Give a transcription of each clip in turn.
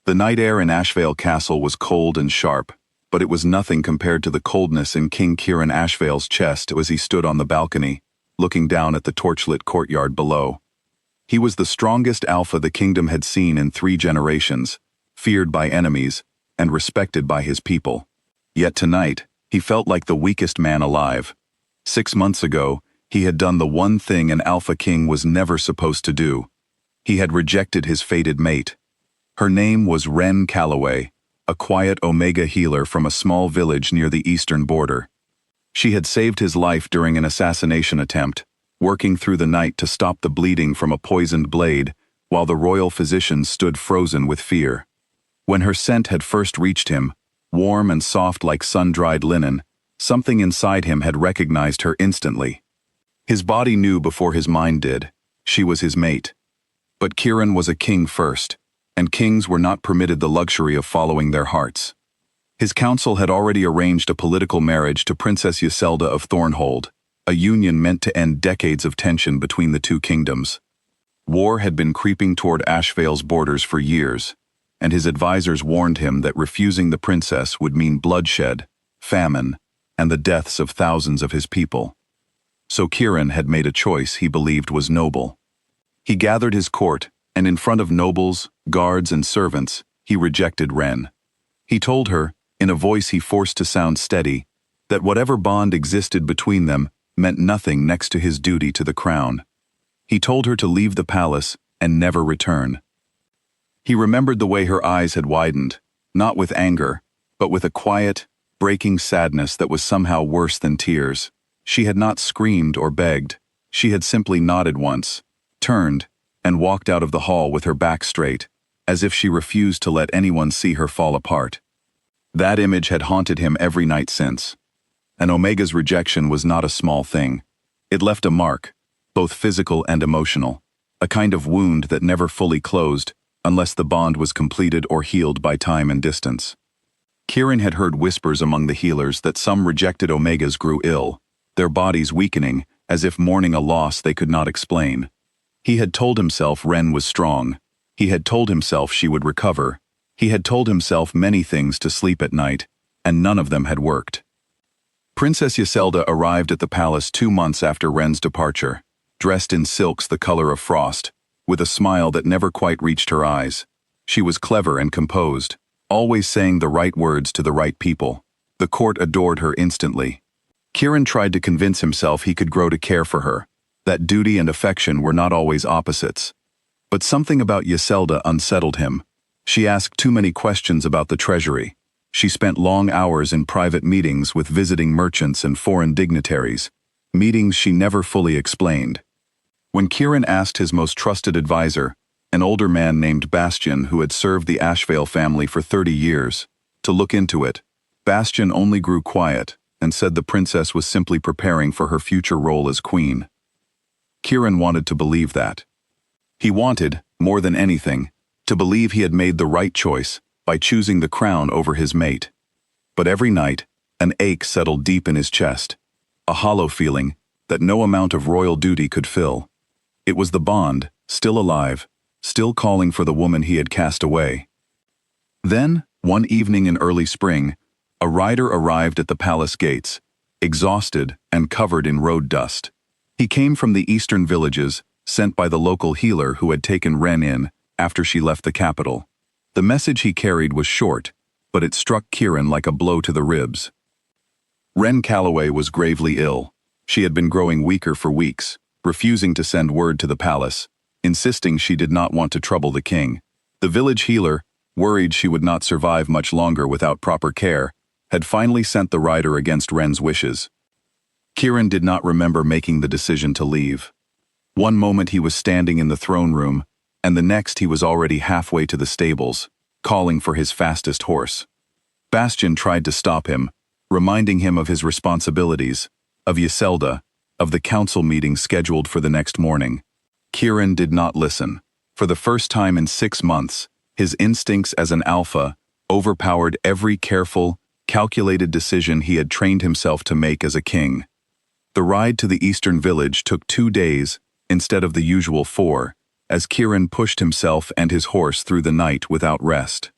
The night air in Ashvale Castle was cold and sharp, but it was nothing compared to the coldness in King Kieran Ashvale's chest as he stood on the balcony, looking down at the torchlit courtyard below. He was the strongest alpha the kingdom had seen in 3 generations, feared by enemies, and respected by his people. Yet tonight, he felt like the weakest man alive. 6 months ago, he had done the one thing an alpha king was never supposed to do. He had rejected his fated mate. Her name was Wren Calloway, a quiet Omega healer from a small village near the eastern border. She had saved his life during an assassination attempt, working through the night to stop the bleeding from a poisoned blade, while the royal physician stood frozen with fear. When her scent had first reached him, warm and soft like sun-dried linen, something inside him had recognized her instantly. His body knew before his mind did. She was his mate. But Kieran was a king first, and kings were not permitted the luxury of following their hearts. His council had already arranged a political marriage to Princess Yselda of Thornhold, a union meant to end decades of tension between the 2 kingdoms. War had been creeping toward Ashvale's borders for years, and his advisors warned him that refusing the princess would mean bloodshed, famine, and the deaths of thousands of his people. So Kieran had made a choice he believed was noble. He gathered his court, and in front of nobles, guards, and servants, he rejected Wren. He told her, in a voice he forced to sound steady, that whatever bond existed between them meant nothing next to his duty to the crown. He told her to leave the palace and never return. He remembered the way her eyes had widened, not with anger, but with a quiet, breaking sadness that was somehow worse than tears. She had not screamed or begged. She had simply nodded once, turned, and walked out of the hall with her back straight, as if she refused to let anyone see her fall apart. That image had haunted him every night since. And Omega's rejection was not a small thing. It left a mark, both physical and emotional, a kind of wound that never fully closed unless the bond was completed or healed by time and distance. Kieran had heard whispers among the healers that some rejected Omegas grew ill, their bodies weakening as if mourning a loss they could not explain. He had told himself Wren was strong. He had told himself she would recover. He had told himself many things to sleep at night, and none of them had worked. Princess Yselda arrived at the palace 2 months after Wren's departure, dressed in silks the color of frost, with a smile that never quite reached her eyes. She was clever and composed, always saying the right words to the right people. The court adored her instantly. Kieran tried to convince himself he could grow to care for her, that duty and affection were not always opposites. But something about Yselda unsettled him. She asked too many questions about the treasury. She spent long hours in private meetings with visiting merchants and foreign dignitaries, meetings she never fully explained. When Kieran asked his most trusted advisor, an older man named Bastian who had served the Ashvale family for 30 years, to look into it, Bastian only grew quiet and said the princess was simply preparing for her future role as queen. Kieran wanted to believe that. He wanted, more than anything, to believe he had made the right choice by choosing the crown over his mate. But every night, an ache settled deep in his chest, a hollow feeling that no amount of royal duty could fill. It was the bond, still alive, still calling for the woman he had cast away. Then, one evening in early spring, a rider arrived at the palace gates, exhausted and covered in road dust. He came from the eastern villages, sent by the local healer who had taken Wren in after she left the capital. The message he carried was short, but it struck Kieran like a blow to the ribs. Wren Calloway was gravely ill. She had been growing weaker for weeks, refusing to send word to the palace, insisting she did not want to trouble the king. The village healer, worried she would not survive much longer without proper care, had finally sent the rider against Wren's wishes. Kieran did not remember making the decision to leave. One moment he was standing in the throne room, and the next he was already halfway to the stables, calling for his fastest horse. Bastian tried to stop him, reminding him of his responsibilities, of Yselda, of the council meeting scheduled for the next morning. Kieran did not listen. For the first time in 6 months, his instincts as an alpha overpowered every careful, calculated decision he had trained himself to make as a king. The ride to the eastern village took 2 days instead of the usual 4, as Kieran pushed himself and his horse through the night without rest.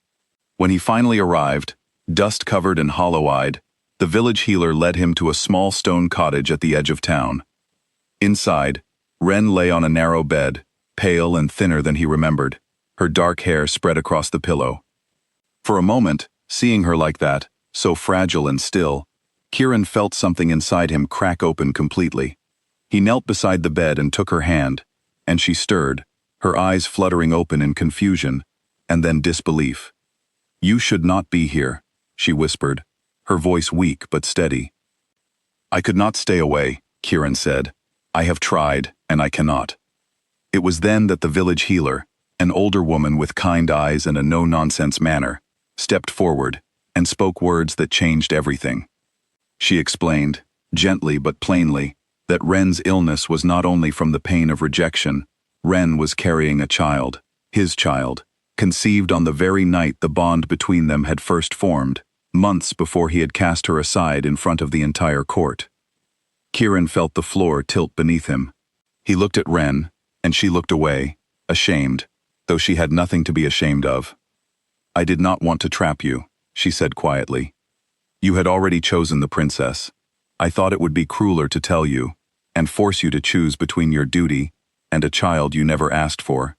When he finally arrived, dust-covered and hollow-eyed, the village healer led him to a small stone cottage at the edge of town. Inside, Ren lay on a narrow bed, pale and thinner than he remembered, her dark hair spread across the pillow. For a moment, seeing her like that, so fragile and still, Kieran felt something inside him crack open completely. He knelt beside the bed and took her hand, and she stirred, her eyes fluttering open in confusion, and then disbelief. "You should not be here," she whispered, her voice weak but steady. "I could not stay away," Kieran said. "I have tried, and I cannot." It was then that the village healer, an older woman with kind eyes and a no-nonsense manner, stepped forward and spoke words that changed everything. She explained, gently but plainly, that Ren's illness was not only from the pain of rejection. Ren was carrying a child, his child, conceived on the very night the bond between them had first formed, months before he had cast her aside in front of the entire court. Kieran felt the floor tilt beneath him. He looked at Ren, and she looked away, ashamed, though she had nothing to be ashamed of. "I did not want to trap you," she said quietly. "You had already chosen the princess. I thought it would be crueler to tell you, and force you to choose between your duty and a child you never asked for."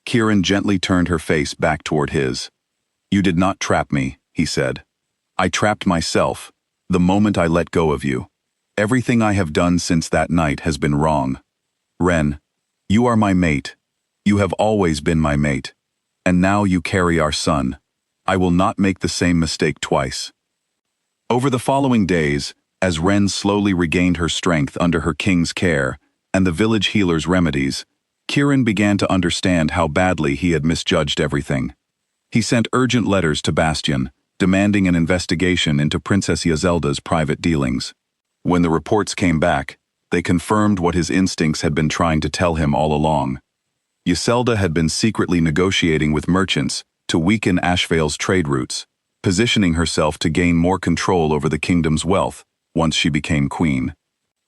Kieran gently turned her face back toward his. "You did not trap me," he said. "I trapped myself, the moment I let go of you. Everything I have done since that night has been wrong. Ren, you are my mate. You have always been my mate. And now you carry our son. I will not make the same mistake twice." Over the following days, as Ren slowly regained her strength under her king's care and the village healer's remedies, Kieran began to understand how badly he had misjudged everything. He sent urgent letters to Bastian, demanding an investigation into Princess Yzelda's private dealings. When the reports came back, they confirmed what his instincts had been trying to tell him all along. Yzelda had been secretly negotiating with merchants to weaken Ashvale's trade routes, positioning herself to gain more control over the kingdom's wealth once she became queen.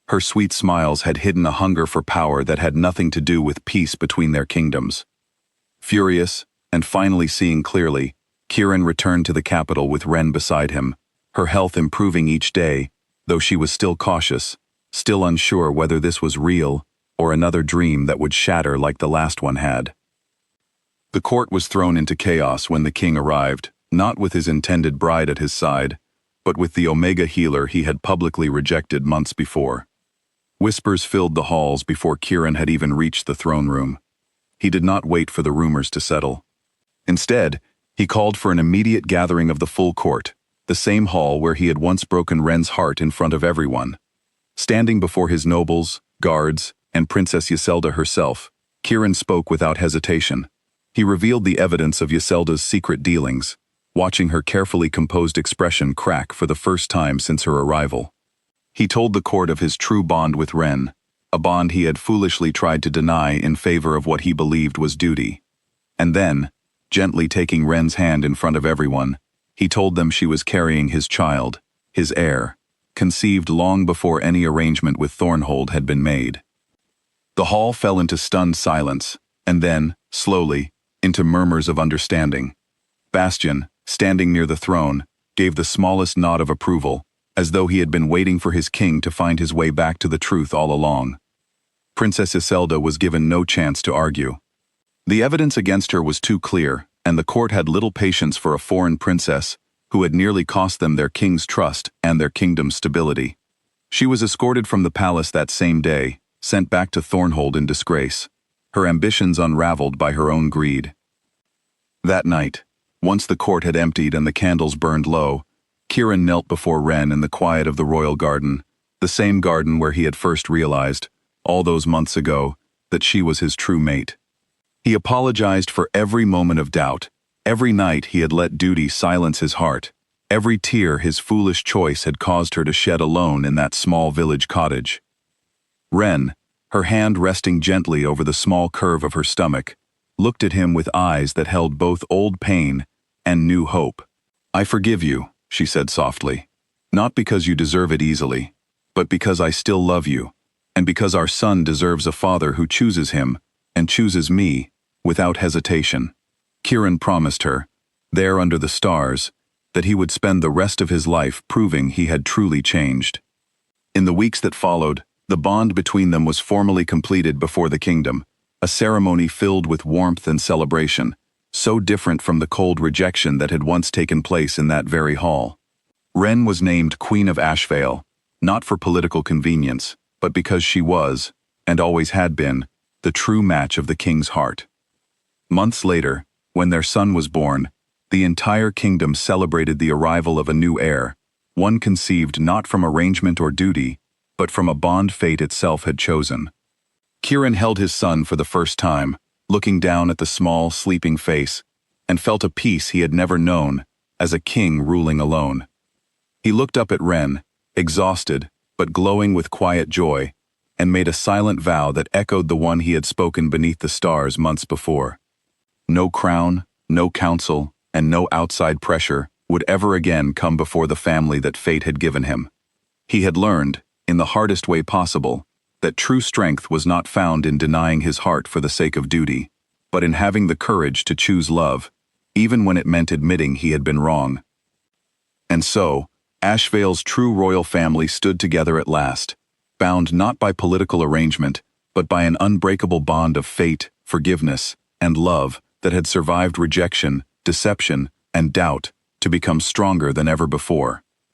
Her sweet smiles had hidden a hunger for power that had nothing to do with peace between their kingdoms. Furious, and finally seeing clearly, Kieran returned to the capital with Ren beside him, her health improving each day, though she was still cautious, still unsure whether this was real or another dream that would shatter like the last one had. The court was thrown into chaos when the king arrived, not with his intended bride at his side, but with the Omega healer he had publicly rejected months before. Whispers filled the halls before Kieran had even reached the throne room. He did not wait for the rumors to settle. Instead, he called for an immediate gathering of the full court, the same hall where he had once broken Ren's heart in front of everyone. Standing before his nobles, guards, and Princess Yzelda herself, Kieran spoke without hesitation. He revealed the evidence of Yzelda's secret dealings, watching her carefully composed expression crack for the first time since her arrival. He told the court of his true bond with Ren, a bond he had foolishly tried to deny in favor of what he believed was duty. And then, gently taking Ren's hand in front of everyone, he told them she was carrying his child, his heir, conceived long before any arrangement with Thornhold had been made. The hall fell into stunned silence, and then, slowly, into murmurs of understanding. Bastian, standing near the throne, gave the smallest nod of approval, as though he had been waiting for his king to find his way back to the truth all along. Princess Yzelda was given no chance to argue. The evidence against her was too clear, and the court had little patience for a foreign princess who had nearly cost them their king's trust and their kingdom's stability. She was escorted from the palace that same day, sent back to Thornhold in disgrace, her ambitions unraveled by her own greed. That night, once the court had emptied and the candles burned low, Kieran knelt before Ren in the quiet of the royal garden, the same garden where he had first realized, all those months ago, that she was his true mate. He apologized for every moment of doubt, every night he had let duty silence his heart, every tear his foolish choice had caused her to shed alone in that small village cottage. Ren, her hand resting gently over the small curve of her stomach, looked at him with eyes that held both old pain and new hope. "I forgive you," she said softly, "not because you deserve it easily, but because I still love you, and because our son deserves a father who chooses him, and chooses me, without hesitation. Kieran promised her, there under the stars, that he would spend the rest of his life proving he had truly changed. In the weeks that followed, the bond between them was formally completed before the kingdom, a ceremony filled with warmth and celebration, so different from the cold rejection that had once taken place in that very hall. Ren was named Queen of Ashvale, not for political convenience, but because she was, and always had been, the true match of the king's heart. Months later, when their son was born, the entire kingdom celebrated the arrival of a new heir, one conceived not from arrangement or duty, but from a bond fate itself had chosen. Kieran held his son for the first time, looking down at the small, sleeping face, and felt a peace he had never known, as a king ruling alone. He looked up at Ren, exhausted, but glowing with quiet joy, and made a silent vow that echoed the one he had spoken beneath the stars months before. No crown, no counsel, and no outside pressure would ever again come before the family that fate had given him. He had learned, in the hardest way possible, that true strength was not found in denying his heart for the sake of duty, but in having the courage to choose love, even when it meant admitting he had been wrong. And so, Ashvale's true royal family stood together at last, bound not by political arrangement, but by an unbreakable bond of fate, forgiveness, and love that had survived rejection, deception, and doubt to become stronger than ever before.